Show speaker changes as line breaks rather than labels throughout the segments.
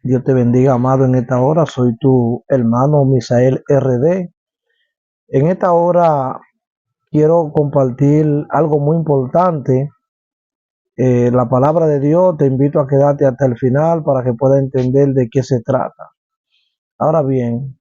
Dios te bendiga, amado, en esta hora. Soy tu hermano Misael RD. En esta hora quiero compartir algo muy importante. La palabra de Dios. Te invito a quedarte hasta el final para que puedas entender de qué se trata. Ahora bien,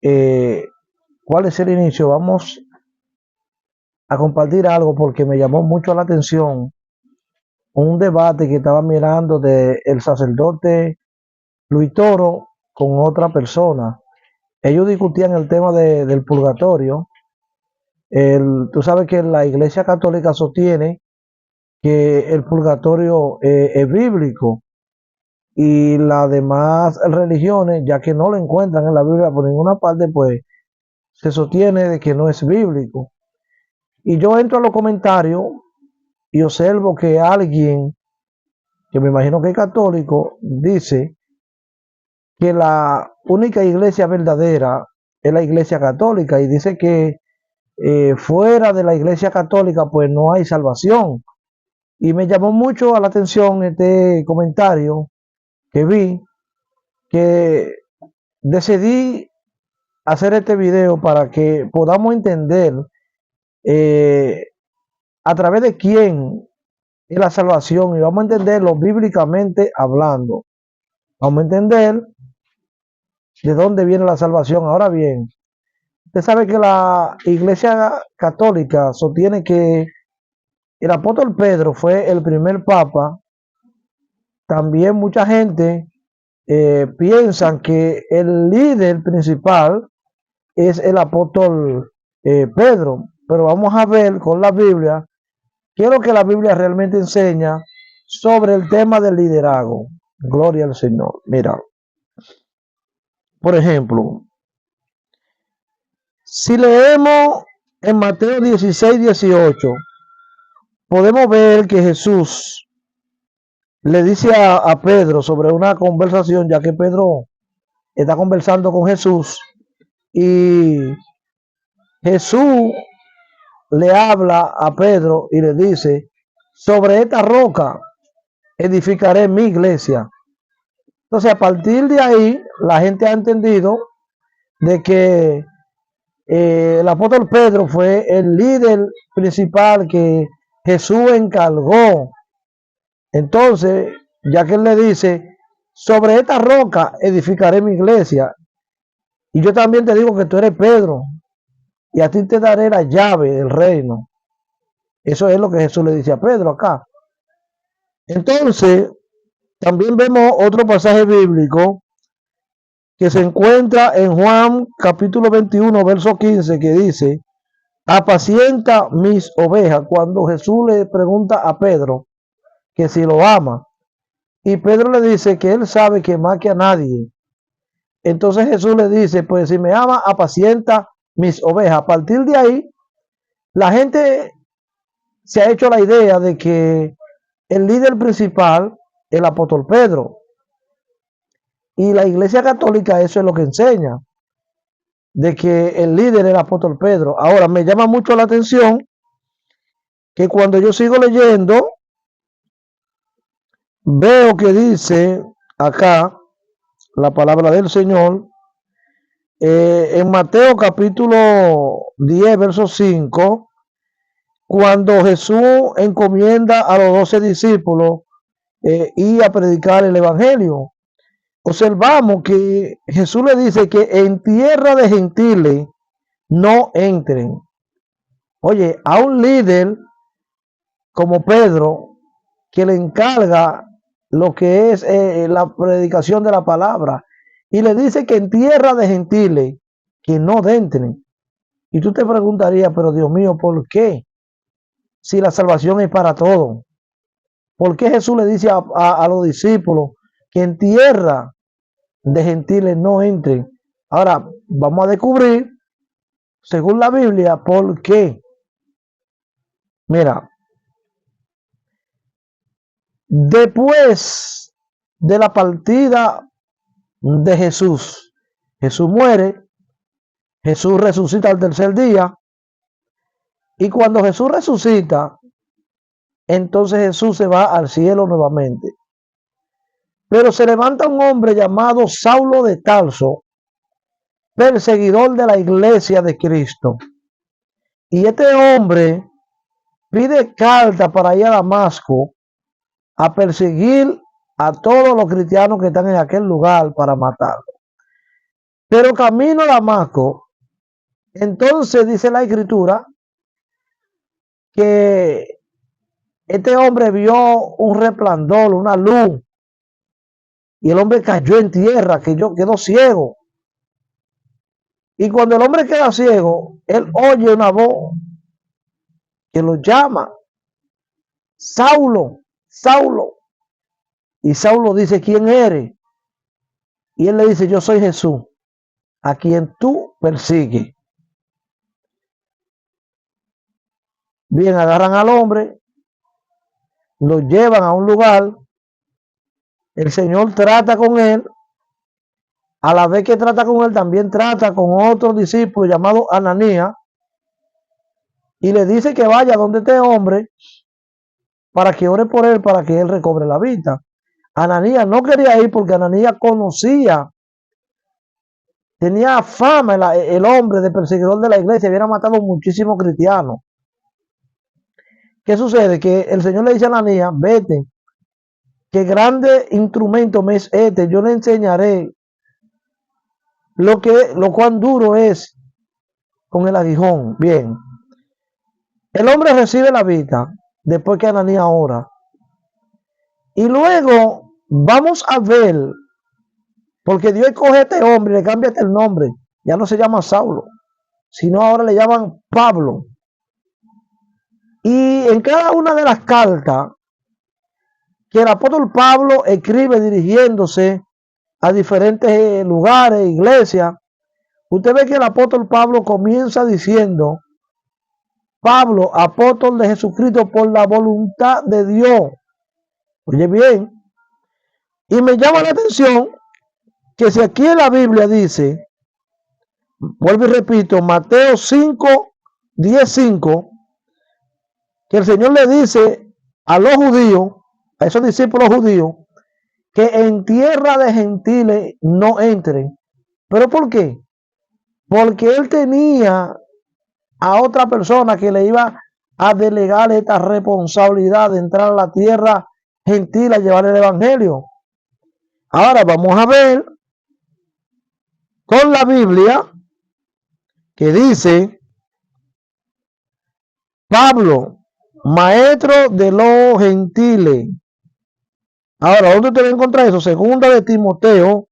eh, ¿cuál es el inicio? Vamos a compartir algo porque me llamó mucho la atención un debate que estaba mirando de el sacerdote Luis Toro con otra persona. Ellos discutían el tema del purgatorio. Tú sabes que la Iglesia Católica sostiene que el purgatorio es bíblico y las demás religiones, ya que no lo encuentran en la Biblia por ninguna parte, pues se sostiene de que no es bíblico. Y yo entro a los comentarios y observo que alguien, que me imagino que es católico, dice que la única iglesia verdadera es la Iglesia Católica y dice que fuera de la Iglesia Católica pues no hay salvación. Y me llamó mucho a la atención este comentario que vi, que decidí hacer este video para que podamos entender eh, a través de quién es la salvación y vamos a entenderlo bíblicamente hablando. Vamos a entender de dónde viene la salvación. Ahora bien, usted sabe que la Iglesia Católica sostiene que el apóstol Pedro fue el primer papa. También mucha gente piensan que el líder principal es el apóstol Pedro, pero vamos a ver con la Biblia qué es lo que la Biblia realmente enseña sobre el tema del liderazgo. Gloria al Señor. Mira, por ejemplo, si leemos en Mateo 16, 18, podemos ver que Jesús le dice a Pedro sobre una conversación, ya que Pedro está conversando con Jesús y Jesús le habla a Pedro y le dice, sobre esta roca edificaré mi iglesia. Entonces, a partir de ahí, la gente ha entendido de que el apóstol Pedro fue el líder principal que Jesús encargó. Entonces, ya que él le dice, sobre esta roca edificaré mi iglesia. Y yo también te digo que tú eres Pedro, y a ti te daré la llave del reino. Eso es lo que Jesús le dice a Pedro acá. Entonces, también vemos otro pasaje bíblico que se encuentra en Juan capítulo 21, verso 15, que dice, apacienta mis ovejas, cuando Jesús le pregunta a Pedro que si lo ama. Y Pedro le dice que él sabe que más que a nadie. Entonces Jesús le dice, pues si me ama, apacienta mis ovejas. A partir de ahí, la gente se ha hecho la idea de que el líder principal es el apóstol Pedro. Y la Iglesia Católica eso es lo que enseña, de que el líder es el apóstol Pedro. Ahora, me llama mucho la atención que cuando yo sigo leyendo, veo que dice acá la palabra del Señor, en Mateo capítulo 10, verso 5, cuando Jesús encomienda a los 12 discípulos ir a predicar el Evangelio. Observamos que Jesús le dice que en tierra de gentiles no entren. Oye, a un líder como Pedro, que le encarga lo que es la predicación de la palabra, y le dice que en tierra de gentiles que no entren. Y tú te preguntarías, pero Dios mío, ¿por qué? Si la salvación es para todos. ¿Por qué Jesús le dice a los discípulos que en tierra de gentiles no entren? Ahora, vamos a descubrir, según la Biblia, por qué. Mira, después de la partida de Jesús, Jesús muere, Jesús resucita al tercer día, y cuando Jesús resucita, entonces Jesús se va al cielo nuevamente. Pero se levanta un hombre llamado Saulo de Tarso, perseguidor de la iglesia de Cristo. Y este hombre pide carta para ir a Damasco a perseguir a todos los cristianos que están en aquel lugar para matarlo. Pero camino a Damasco, entonces dice la escritura que este hombre vio un resplandor, una luz, y el hombre cayó en tierra, que quedó ciego. Y cuando el hombre queda ciego, él oye una voz que lo llama, Saulo, Saulo. Y Saulo dice, ¿quién eres? Y él le dice, yo soy Jesús, a quien tú persigues. Bien, agarran al hombre, lo llevan a un lugar, el Señor trata con él, a la vez que trata con él, también trata con otro discípulo llamado Ananías, y le dice que vaya donde este hombre para que ore por él, para que él recobre la vista. Ananías no quería ir porque Ananías conocía, tenía fama el hombre de perseguidor de la iglesia, había matado muchísimos cristianos. ¿Qué sucede? Que el Señor le dice a Ananías, vete, que grande instrumento me es este, yo le enseñaré lo cuán duro es con el aguijón. Bien, el hombre recibe la vista después que Ananías ora. Y luego vamos a ver, porque Dios coge a este hombre y le cambia el nombre. Ya no se llama Saulo, sino ahora le llaman Pablo. Y en cada una de las cartas que el apóstol Pablo escribe dirigiéndose a diferentes lugares, iglesias, usted ve que el apóstol Pablo comienza diciendo, Pablo, apóstol de Jesucristo por la voluntad de Dios. Oye bien, y me llama la atención que si aquí en la Biblia dice, vuelvo y repito, Mateo 5, 10, 5, que el Señor le dice a los judíos, a esos discípulos judíos, que en tierra de gentiles no entren. ¿Pero por qué? Porque él tenía a otra persona que le iba a delegar esta responsabilidad de entrar a la tierra gentil a llevar el evangelio. Ahora vamos a ver con la Biblia que dice Pablo, maestro de los gentiles. Ahora, ¿dónde te va a encontrar eso? Segunda de Timoteo,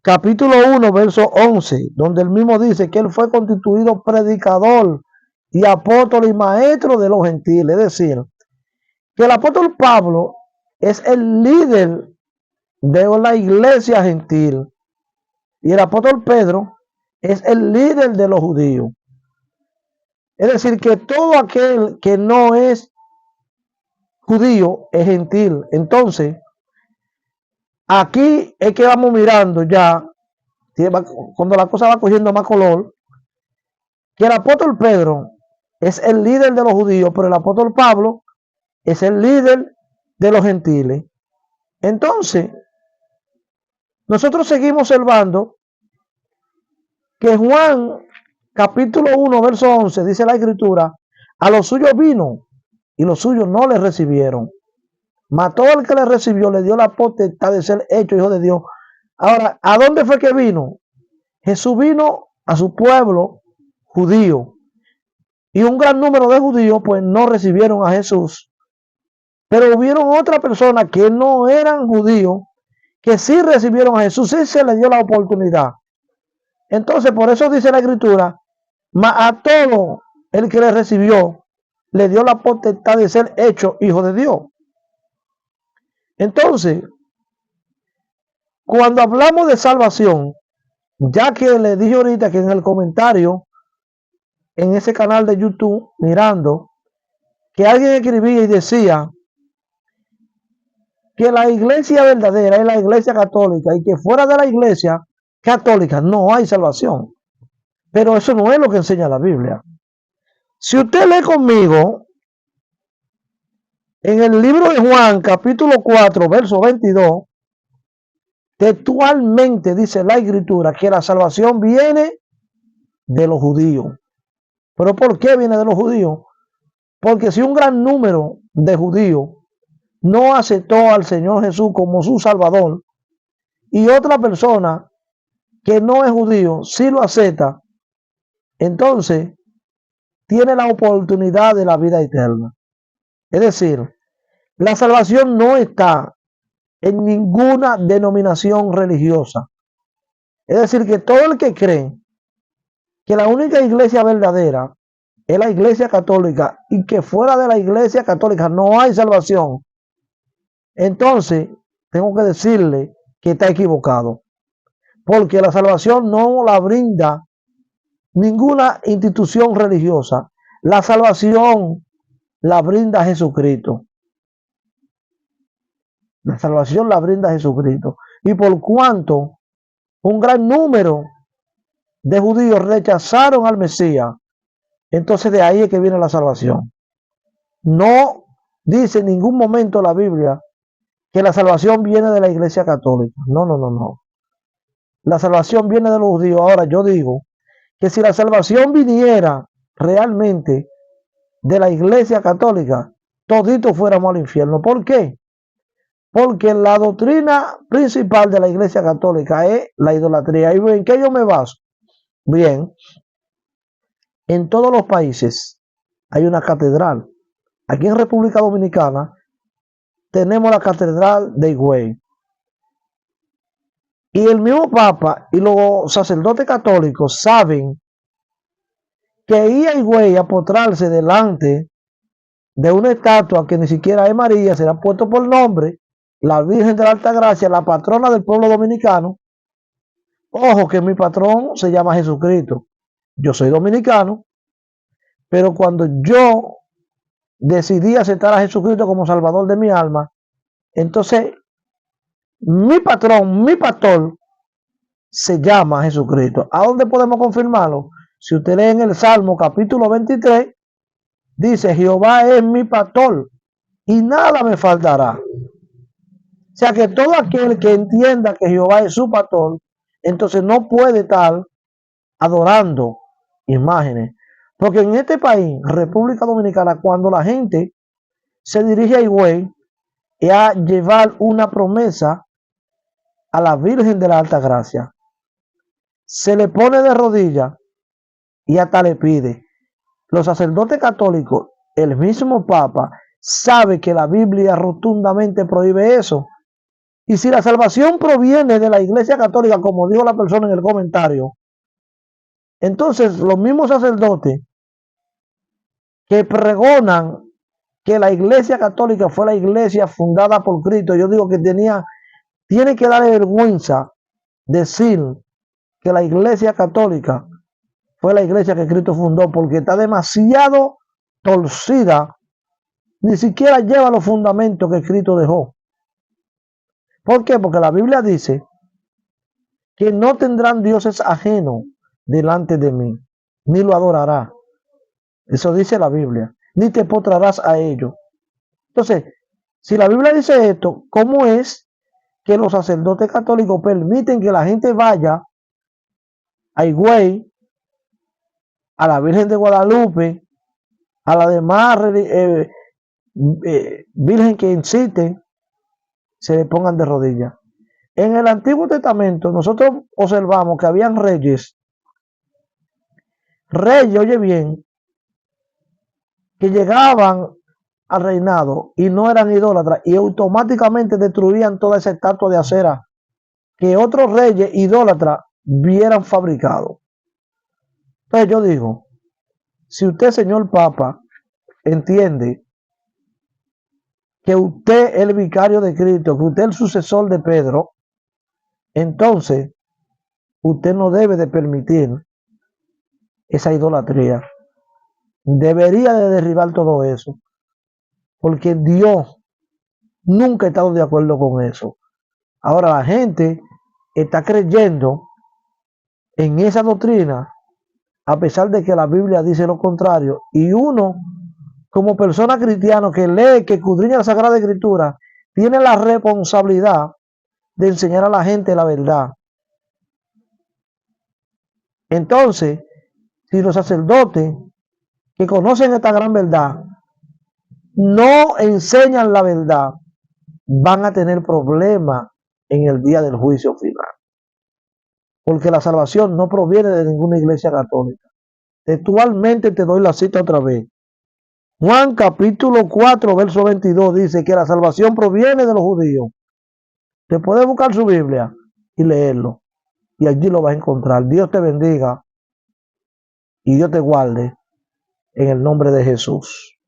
capítulo 1, verso 11, donde él mismo dice que él fue constituido predicador y apóstol y maestro de los gentiles. Es decir, que el apóstol Pablo es el líder de la iglesia gentil y el apóstol Pedro es el líder de los judíos. Es decir, que todo aquel que no es judío es gentil. Entonces, aquí es que vamos mirando ya, cuando la cosa va cogiendo más color, que el apóstol Pedro es el líder de los judíos, pero el apóstol Pablo es el líder de los gentiles. Entonces, nosotros seguimos observando que Juan capítulo 1, verso 11, dice la escritura, a los suyos vino y los suyos no le recibieron. Mató al que le recibió, le dio la potestad de ser hecho hijo de Dios. Ahora, ¿a dónde fue que vino? Jesús vino a su pueblo judío. Y un gran número de judíos pues no recibieron a Jesús. Pero hubieron otras personas que no eran judíos, que sí recibieron a Jesús, sí se les dio la oportunidad. Entonces, por eso dice la escritura, a todo el que le recibió, le dio la potestad de ser hecho hijo de Dios. Entonces, cuando hablamos de salvación, ya que le dije ahorita que en el comentario, en ese canal de YouTube, mirando, que alguien escribía y decía que la iglesia verdadera es la iglesia católica y que fuera de la iglesia católica no hay salvación. Pero eso no es lo que enseña la Biblia. Si usted lee conmigo en el libro de Juan, capítulo 4, verso 22, Textualmente dice la Escritura que la salvación viene de los judíos. ¿Pero por qué viene de los judíos? Porque si un gran número de judíos no aceptó al Señor Jesús como su Salvador y otra persona que no es judío sí lo acepta, entonces tiene la oportunidad de la vida eterna. Es decir, la salvación no está en ninguna denominación religiosa. Es decir, que todo el que cree que la única iglesia verdadera es la iglesia católica y que fuera de la iglesia católica no hay salvación, entonces tengo que decirle que está equivocado. Porque la salvación no la brinda ninguna institución religiosa. La salvación la brinda Jesucristo. La salvación la brinda Jesucristo. Y por cuanto un gran número de judíos rechazaron al Mesías, entonces de ahí es que viene la salvación. No dice en ningún momento la Biblia que la salvación viene de la iglesia católica. No, no, no, no. La salvación viene de los judíos. Ahora yo digo que si la salvación viniera realmente de la iglesia católica, toditos fuéramos al infierno. ¿Por qué? Porque la doctrina principal de la iglesia católica es la idolatría. ¿Y en qué yo me baso? Bien, en todos los países hay una catedral. Aquí en República Dominicana tenemos la catedral de Higüey. Y el mismo Papa y los sacerdotes católicos saben que ir a Higüey a postrarse delante de una estatua que ni siquiera es María, será puesto por nombre, la Virgen de la Alta Gracia, la patrona del pueblo dominicano. Ojo que mi patrón se llama Jesucristo. Yo soy dominicano, pero cuando yo decidí aceptar a Jesucristo como Salvador de mi alma, entonces mi patrón, mi pastor, se llama Jesucristo. ¿A dónde podemos confirmarlo? Si usted lee en el Salmo capítulo 23, dice, Jehová es mi pastor y nada me faltará. O sea que todo aquel que entienda que Jehová es su pastor, entonces no puede estar adorando imágenes. Porque en este país, República Dominicana, cuando la gente se dirige a Higüey y a llevar una promesa a la Virgen de la Alta Gracia, se le pone de rodillas y hasta le pide. Los sacerdotes católicos, el mismo Papa, sabe que la Biblia rotundamente prohíbe eso. Y si la salvación proviene de la Iglesia Católica, como dijo la persona en el comentario, entonces los mismos sacerdotes que pregonan que la Iglesia Católica fue la iglesia fundada por Cristo, yo digo que tiene que darle vergüenza decir que la Iglesia Católica fue la iglesia que Cristo fundó, porque está demasiado torcida, ni siquiera lleva los fundamentos que Cristo dejó. ¿Por qué? Porque la Biblia dice que no tendrán dioses ajenos delante de mí, ni lo adorará. Eso dice la Biblia, ni te postrarás a ellos. Entonces, si la Biblia dice esto, ¿cómo es que los sacerdotes católicos permiten que la gente vaya a Higüey, a la Virgen de Guadalupe, a la demás virgen que inciten, se le pongan de rodillas? En el Antiguo Testamento nosotros observamos que habían reyes, oye bien, que llegaban al reinado y no eran idólatras y automáticamente destruían toda esa estatua de acera que otros reyes idólatras hubieran fabricado. Entonces yo digo, si usted, señor Papa, entiende que usted es el vicario de Cristo, que usted es el sucesor de Pedro, entonces usted no debe de permitir esa idolatría. Debería de derribar todo eso, porque Dios nunca ha estado de acuerdo con eso. Ahora la gente está creyendo en esa doctrina a pesar de que la Biblia dice lo contrario, y uno como persona cristiana que lee, que escudriña la Sagrada Escritura, tiene la responsabilidad de enseñar a la gente la verdad. Entonces, si los sacerdotes que conocen esta gran verdad no enseñan la verdad, van a tener problemas en el día del juicio final. Porque la salvación no proviene de ninguna iglesia católica. Textualmente te doy la cita otra vez. Juan capítulo 4, verso 22 dice que la salvación proviene de los judíos. Te puedes buscar su Biblia y leerlo. Y allí lo vas a encontrar. Dios te bendiga y Dios te guarde en el nombre de Jesús.